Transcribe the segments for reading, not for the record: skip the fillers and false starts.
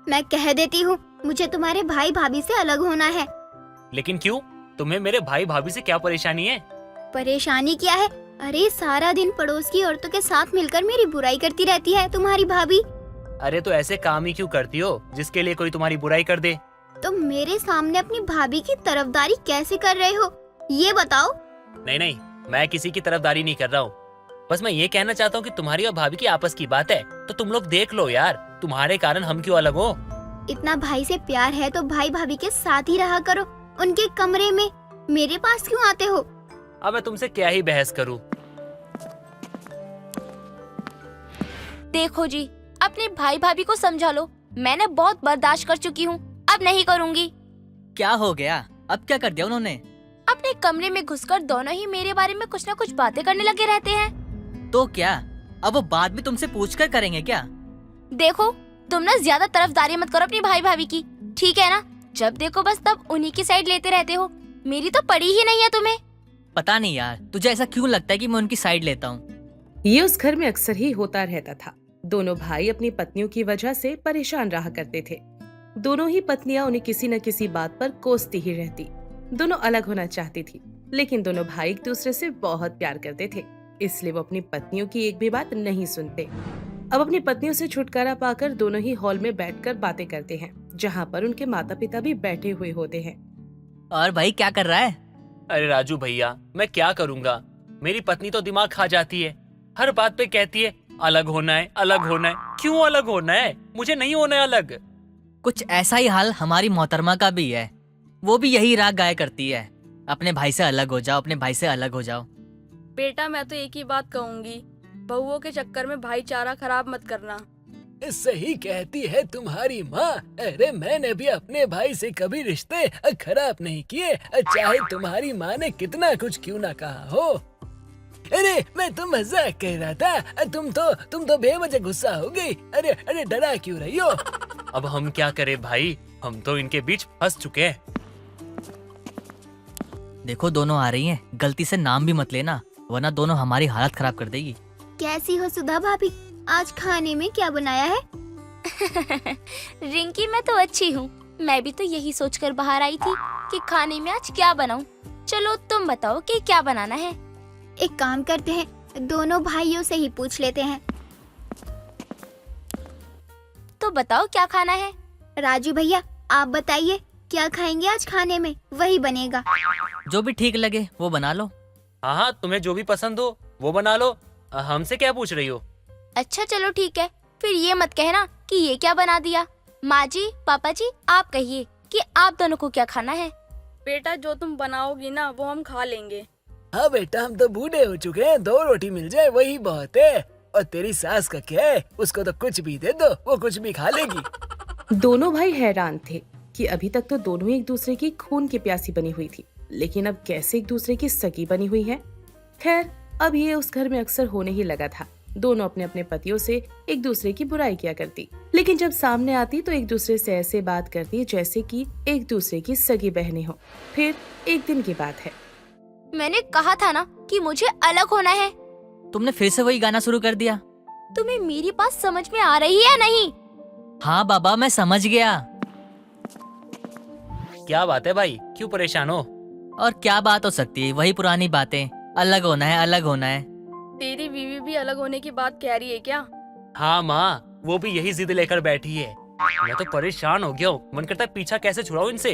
मैं कह देती हूँ, मुझे तुम्हारे भाई भाभी से अलग होना है। लेकिन क्यों? तुम्हें मेरे भाई भाभी से क्या परेशानी है? परेशानी क्या है? अरे सारा दिन पड़ोस की औरतों के साथ मिलकर मेरी बुराई करती रहती है तुम्हारी भाभी। अरे तो ऐसे काम ही क्यों करती हो जिसके लिए कोई तुम्हारी बुराई कर दे? तुम मेरे सामने अपनी भाभी की तरफदारी कैसे कर रहे हो, ये बताओ। नहीं नहीं, मैं किसी की तरफदारी नहीं कर रहा हूँ। बस मैं ये कहना चाहता हूँ कि तुम्हारी और भाभी की आपस की बात है, तो तुम लोग देख लो यार, तुम्हारे कारण हम क्यों अलग हो? इतना भाई से प्यार है तो भाई भाभी के साथ ही रहा करो, उनके कमरे में। मेरे पास क्यों आते हो? अब मैं तुमसे क्या ही बहस करूँ। देखो जी, अपने भाई भाभी को समझा लो। मैंने बहुत बर्दाश्त कर चुकी हूँ, अब नहीं करूँगी। क्या हो गया? अब क्या कर दिया उन्होंने? अपने कमरे में घुसकर दोनों ही मेरे बारे में कुछ न कुछ बातें करने लगे रहते हैं। तो क्या अब वो बात भी तुमसे पूछकर करेंगे क्या? देखो, तुम ना ज्यादा तरफदारी मत करो अपनी भाई भाभी की, ठीक है ना? जब देखो बस तब उन्हीं की साइड लेते रहते हो। मेरी तो पड़ी ही नहीं है तुम्हें। पता नहीं यार, तुझे ऐसा क्यों लगता है कि मैं उनकी साइड लेता हूँ? ये उस घर में अक्सर ही होता रहता था। दोनों भाई अपनी पत्नियों की वजह से परेशान रहा करते थे। दोनों ही पत्नियां उन्हें किसी न किसी बात पर कोसती ही रहती। दोनों अलग होना चाहती थी, लेकिन दोनों भाई एक दूसरे से बहुत प्यार करते थे, इसलिए वो अपनी पत्नियों की एक भी बात नहीं सुनते। अब अपनी पत्नियों से छुटकारा पाकर दोनों ही हॉल में बैठकर बातें करते हैं, जहाँ पर उनके माता पिता भी बैठे हुए होते हैं। और भाई क्या कर रहा है? अरे राजू भैया, मैं क्या करूँगा? मेरी पत्नी तो दिमाग खा जाती है, हर बात पे कहती है अलग होना है, अलग होना है। क्यों अलग होना है? मुझे नहीं होना है अलग। कुछ ऐसा ही हाल हमारी मोहतरमा का भी है। वो भी यही राग गाया करती है, अपने भाई से अलग हो जाओ, अपने भाई से अलग हो जाओ। बेटा, मैं तो एक ही बात कहूंगी, बहुओं के चक्कर में भाईचारा खराब मत करना। सही कहती है तुम्हारी माँ। अरे मैंने भी अपने भाई से कभी रिश्ते खराब नहीं किए, चाहे तुम्हारी माँ ने कितना कुछ क्यों ना कहा हो। अरे मैं तो मजाक कह रहा था, तुम तो बेवजह गुस्सा हो गई। अरे अरे डरा क्यों रही हो? अब हम क्या करें भाई, हम तो इनके बीच फंस चुके हैं। देखो दोनों आ रही हैं, गलती से नाम भी मत लेना, वरना दोनों हमारी हालत खराब कर देगी। कैसी हो सुधा भाभी? आज खाने में क्या बनाया है? रिंकी, मैं तो अच्छी हूँ। मैं भी तो यही सोचकर बाहर आई थी कि खाने में आज क्या बनाऊं। चलो तुम बताओ कि क्या बनाना है। एक काम करते हैं, दोनों भाइयों से ही पूछ लेते हैं। तो बताओ क्या खाना है। राजू भैया, आप बताइए क्या खाएंगे आज खाने में, वही बनेगा। जो भी ठीक लगे वो बना लो। हाँ हाँ, तुम्हें जो भी पसंद हो वो बना लो। हमसे क्या पूछ रही हो? अच्छा चलो ठीक है, फिर ये मत कहना कि ये क्या बना दिया। माँ जी, पापा जी, आप कहिए कि आप दोनों को क्या खाना है। बेटा, जो तुम बनाओगी ना वो हम खा लेंगे। हाँ बेटा, हम तो बूढ़े हो चुके हैं, 2 रोटी मिल जाए वही बहुत है। और तेरी सास का क्या है, उसको तो कुछ भी दे दो, वो कुछ भी खा लेगी। दोनों भाई हैरान थे कि अभी तक तो दोनों एक दूसरे की खून की प्यासी बनी हुई थी, लेकिन अब कैसे एक दूसरे की सगी बनी हुई है। खैर, अब ये उस घर में अक्सर होने ही लगा था। दोनों अपने अपने पतियों से एक दूसरे की बुराई किया करती, लेकिन जब सामने आती तो एक दूसरे से ऐसे बात करती जैसे कि एक दूसरे की सगी बहनें हो। फिर एक दिन की बात है। मैंने कहा था ना कि मुझे अलग होना है। तुमने फिर से वही गाना शुरू कर दिया। तुम्हें मेरी बात समझ में आ रही है या नहीं? हाँ बाबा, मैं समझ गया। क्या बात है भाई, क्यों परेशान हो? और क्या बात हो सकती है, वही पुरानी बातें, अलग होना है, अलग होना है। तेरी बीवी भी अलग होने की बात कह रही है क्या? हाँ माँ, वो भी यही जिद लेकर बैठी है। मैं तो परेशान हो गया हूँ, मन करता है पीछा कैसे छुड़ाऊं इनसे।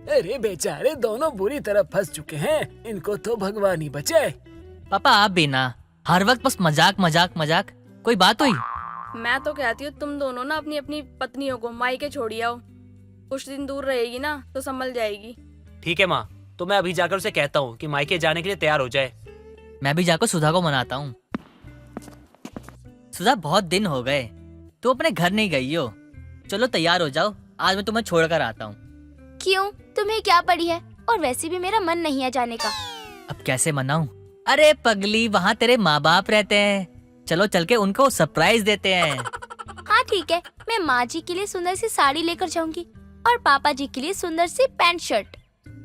अरे बेचारे दोनों बुरी तरह फंस चुके हैं, इनको तो भगवान ही बचाए। पापा आप भी ना, हर वक्त बस मजाक मजाक मजाक। कोई बात हुई? मैं तो कहती हूँ तुम दोनों ना अपनी अपनी पत्नियों को मायके छोड़ी आओ। कुछ दिन दूर रहेगी ना तो संभल जाएगी। ठीक है माँ, तो मैं अभी जाकर उसे कहता हूँ कि मायके जाने के लिए तैयार हो जाए। मैं भी जाकर सुधा को मनाता हूँ। सुधा, बहुत दिन हो गए, तू अपने घर नहीं गई हो। चलो तैयार हो जाओ, आज मैं तुम्हें छोड़कर आता हूँ। क्यों, तुम्हें क्या पड़ी है? और वैसे भी मेरा मन नहीं है जाने का। अब कैसे मनाऊं? अरे पगली, वहाँ तेरे माँ बाप रहते हैं, चलो चल के उनको सरप्राइज देते हैं। हाँ ठीक है, मैं माँ जी के लिए सुंदर सी साड़ी लेकर जाऊंगी और पापा जी के लिए सुंदर सी पैंट शर्ट।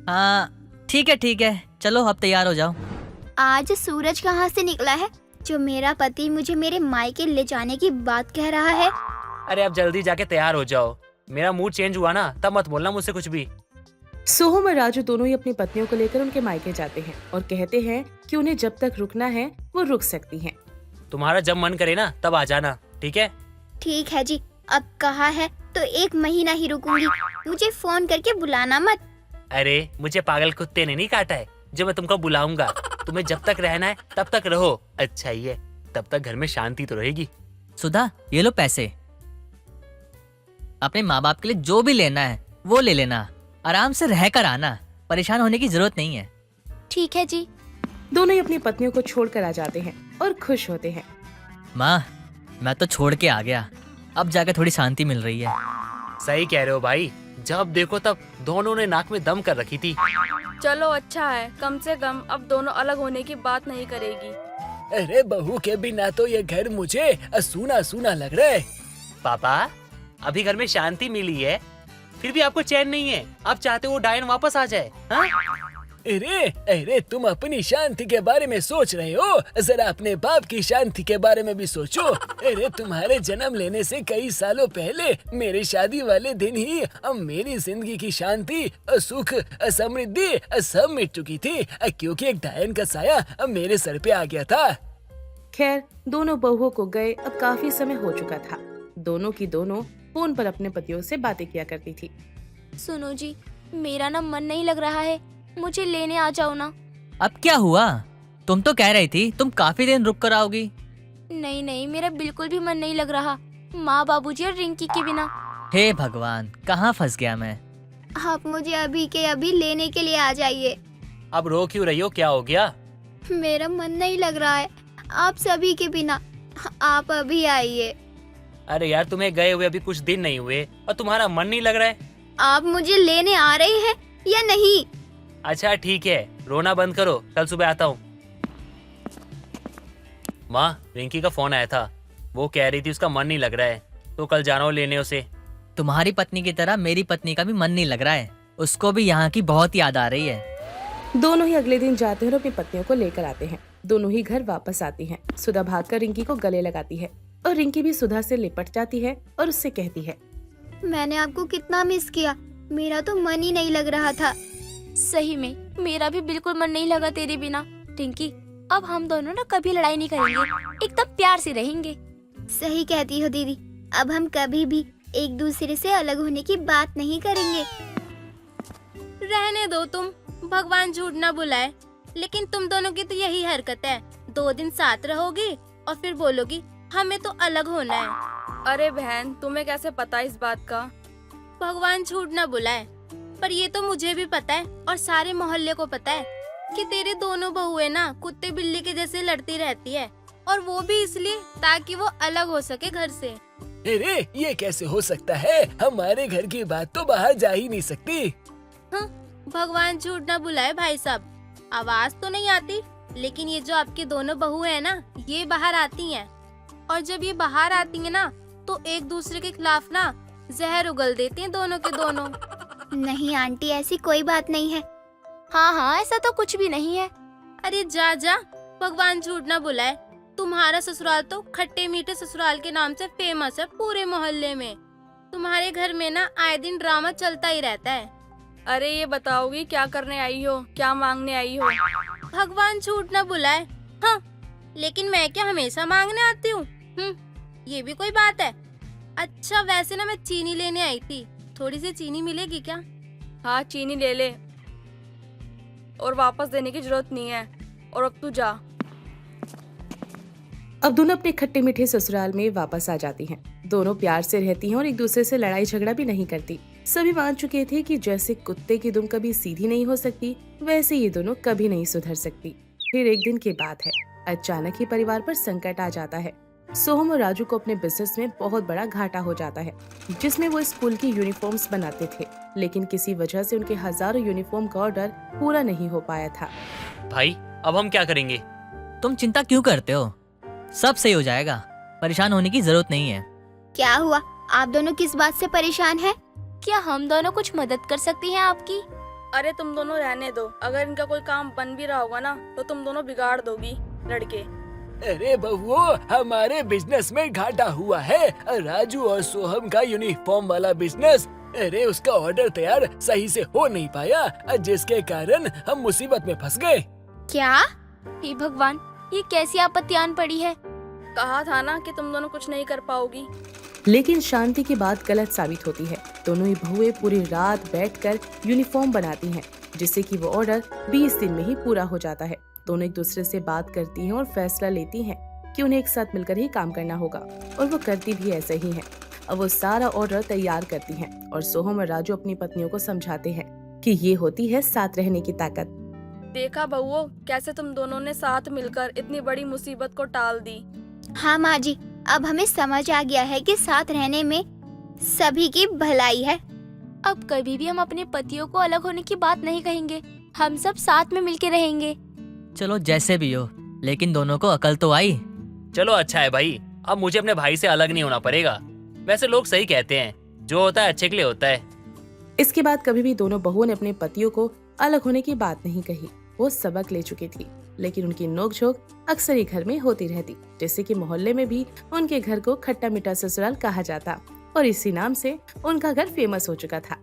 हाँ ठीक है, चलो अब तैयार हो जाओ। आज सूरज कहाँ से निकला है जो मेरा पति मुझे मेरे मायके ले जाने की बात कह रहा है? अरे अब जल्दी जाके तैयार हो जाओ, मेरा मूड चेंज हुआ ना तब मत बोलना मुझसे कुछ भी। सोहम और राजू दोनों ही अपनी पत्नियों को लेकर उनके मायके जाते हैं और कहते हैं कि उन्हें जब तक रुकना है वो रुक सकती हैं। तुम्हारा जब मन करे ना तब आ जाना, ठीक है? ठीक है जी, अब कहा है तो 1 महीना ही रुकूंगी। मुझे फोन करके बुलाना मत। अरे मुझे पागल कुत्ते ने नहीं काटा है जो मैं तुमको बुलाऊंगा। तुम्हें जब तक रहना है तब तक रहो, अच्छा ही है, तब तक घर में शांति तो रहेगी। सुधा, ये लो पैसे। अपने माँ बाप के लिए जो भी लेना है वो ले लेना, आराम से रह कर आना, परेशान होने की जरूरत नहीं है। ठीक है जी। दोनों ही अपनी पत्नियों को छोड़कर आ जाते हैं और खुश होते हैं। माँ, मैं तो छोड़ के आ गया, अब जाकर थोड़ी शांति मिल रही है। सही कह रहे हो भाई, जब देखो तब दोनों ने नाक में दम कर रखी थी। चलो अच्छा है, कम से कम अब दोनों अलग होने की बात नहीं करेगी। अरे बहू के बिना तो ये घर मुझे सूना सूना लग रहा है। पापा, अभी घर में शांति मिली है, फिर भी आपको चैन नहीं है। आप चाहते हो डायन वापस आ जाए? हाँ? अरे तुम अपनी शांति के बारे में सोच रहे हो, जरा अपने बाप की शांति के बारे में भी सोचो। अरे तुम्हारे जन्म लेने से कई सालों पहले मेरी शादी वाले दिन ही अब मेरी जिंदगी की शांति, सुख, समृद्धि सब मिट चुकी थी, क्योंकि एक डायन का साया अब मेरे सर पे आ गया था। खैर, दोनों बहुओं को गए अब काफी समय हो चुका था। दोनों की दोनों फोन पर अपने पतियों से बातें किया करती थी। सुनो जी, मेरा ना मन नहीं लग रहा है, मुझे लेने आ जाओ ना। अब क्या हुआ? तुम तो कह रही थी तुम काफी दिन रुक कर आओगी। नहीं नहीं, मेरा बिल्कुल भी मन नहीं लग रहा, माँ बाबूजी और रिंकी के बिना। हे भगवान, कहाँ फंस गया मैं। आप मुझे अभी के अभी लेने के लिए आ जाइए। अब रो क्यों रही हो, क्या हो गया? मेरा मन नहीं लग रहा है आप सभी के बिना, आप अभी आइए। अरे यार, तुम्हें गए हुए अभी कुछ दिन नहीं हुए और तुम्हारा मन नहीं लग रहा है? आप मुझे लेने आ रहे हैं या नहीं? अच्छा ठीक है, रोना बंद करो, कल सुबह आता हूँ। माँ, रिंकी का फोन आया था, वो कह रही थी उसका मन नहीं लग रहा है, तो कल जाना हो लेने उसे। तुम्हारी पत्नी की तरह मेरी पत्नी का भी मन नहीं लग रहा है, उसको भी यहाँ की बहुत याद आ रही है। दोनों ही अगले दिन जाते हैं और अपनी पत्नियों को लेकर आते हैं। दोनों ही घर वापस आती हैं। सुधा भागकर रिंकी को गले लगाती है और रिंकी भी सुधा से लिपट जाती है और उससे कहती है, मैंने आपको कितना मिस किया, मेरा तो मन ही नहीं लग रहा था। सही में मेरा भी बिल्कुल मन नहीं लगा तेरे बिना। रिंकी, अब हम दोनों ना कभी लड़ाई नहीं करेंगे, एकदम प्यार से रहेंगे। सही कहती हो दीदी, अब हम कभी भी एक दूसरे से अलग होने की बात नहीं करेंगे। रहने दो तुम, भगवान झूठ ना बुलाए, लेकिन तुम दोनों की तो यही हरकत है, 2 दिन साथ रहोगी और फिर बोलोगी हमें तो अलग होना है। अरे बहन, तुम्हें कैसे पता इस बात का? भगवान झूठ ना बुलाए, पर ये तो मुझे भी पता है और सारे मोहल्ले को पता है कि तेरे दोनों बहुएं ना कुत्ते बिल्ली के जैसे लड़ती रहती है, और वो भी इसलिए ताकि वो अलग हो सके घर से। अरे ये कैसे हो सकता है, हमारे घर की बात तो बाहर जा ही नहीं सकती। हाँ, भगवान झूठ ना बुलाए भाई साहब, आवाज तो नहीं आती, लेकिन ये जो आपकी दोनों बहुएं हैं ना, ये बाहर आती हैं, और जब ये बाहर आती हैं ना तो एक दूसरे के खिलाफ ना जहर उगल देती हैं दोनों के दोनों। नहीं आंटी, ऐसी कोई बात नहीं है। हाँ हाँ, ऐसा तो कुछ भी नहीं है। अरे जा जा, भगवान झूठ ना बुलाए, तुम्हारा ससुराल तो खट्टे मीठे ससुराल के नाम से फेमस है पूरे मोहल्ले में। तुम्हारे घर में ना आए दिन ड्रामा चलता ही रहता है। अरे ये बताओगी क्या करने आई हो, क्या मांगने आई हो? भगवान झूठ ना बुलाए। हाँ, लेकिन मैं क्या हमेशा मांगने आती हूँ? ये भी कोई बात है? अच्छा, वैसे ना मैं चीनी लेने आई थी, थोड़ी सी चीनी मिलेगी क्या? हाँ चीनी ले ले, और वापस देने की जरूरत नहीं है, और अब तू जा। अब दोनों अपने खट्टे मीठे ससुराल में वापस आ जाती हैं। दोनों प्यार से रहती हैं और एक दूसरे से लड़ाई झगड़ा भी नहीं करती। सभी मान चुके थे कि जैसे कुत्ते की दुम कभी सीधी नहीं हो सकती, वैसे ये दोनों कभी नहीं सुधर सकती। फिर एक दिन की बात है, अचानक ही परिवार पर संकट आ जाता है। सोहम और राजू को अपने बिजनेस में बहुत बड़ा घाटा हो जाता है, जिसमें वो स्कूल की यूनिफॉर्म्स बनाते थे, लेकिन किसी वजह से उनके हजारों यूनिफॉर्म का ऑर्डर पूरा नहीं हो पाया था। भाई, अब हम क्या करेंगे? तुम चिंता क्यों करते हो, सब सही हो जाएगा, परेशान होने की जरूरत नहीं है। क्या हुआ, आप दोनों किस बात से परेशान हैं? क्या हम दोनों कुछ मदद कर सकती हैं आपकी? अरे तुम दोनों रहने दो, अगर इनका कोई काम बन भी रहा होगा ना तो तुम दोनों बिगाड़ दोगी लड़के। अरे बहुओं, हमारे बिजनेस में घाटा हुआ है। राजू और सोहम का यूनिफॉर्म वाला बिजनेस, अरे उसका ऑर्डर तैयार सही से हो नहीं पाया, जिसके कारण हम मुसीबत में फंस गए। क्या? हे भगवान, ये कैसी आपत्ति आन पड़ी है। कहा था ना कि तुम दोनों कुछ नहीं कर पाओगी। लेकिन शांति की बात गलत साबित होती है। दोनों ही बहुएं पूरी रात बैठकर यूनिफॉर्म बनाती हैं, जिससे कि वो ऑर्डर 20 दिन में ही पूरा हो जाता है। दोनों एक दूसरे से बात करती हैं और फैसला लेती हैं कि उन्हें एक साथ मिलकर ही काम करना होगा, और वो करती भी ऐसे ही हैं। अब वो सारा ऑर्डर तैयार करती हैं और सोहम और राजू अपनी पत्नियों को समझाते हैं कि ये होती है साथ रहने की ताकत। देखा बहुओं, कैसे तुम दोनों ने साथ मिलकर इतनी बड़ी मुसीबत को टाल दी। हाँ माँ जी, अब हमें समझ आ गया है कि साथ रहने में सभी की भलाई है। अब कभी भी हम अपने पतियों को अलग होने की बात नहीं कहेंगे। हम सब साथ में मिलके रहेंगे। चलो जैसे भी हो, लेकिन दोनों को अकल तो आई। चलो अच्छा है भाई, अब मुझे अपने भाई से अलग नहीं होना पड़ेगा। वैसे लोग सही कहते हैं, जो होता है अच्छे के लिए होता है। इसके बाद कभी भी दोनों बहुओं ने अपने पतियों को अलग होने की बात नहीं कही। वो सबक ले चुकी थी, लेकिन उनकी नोकझोंक अक्सर ही घर में होती रहती, जैसे कि मोहल्ले में भी उनके घर को खट्टा मीठा ससुराल कहा जाता और इसी नाम से उनका घर फेमस हो चुका था।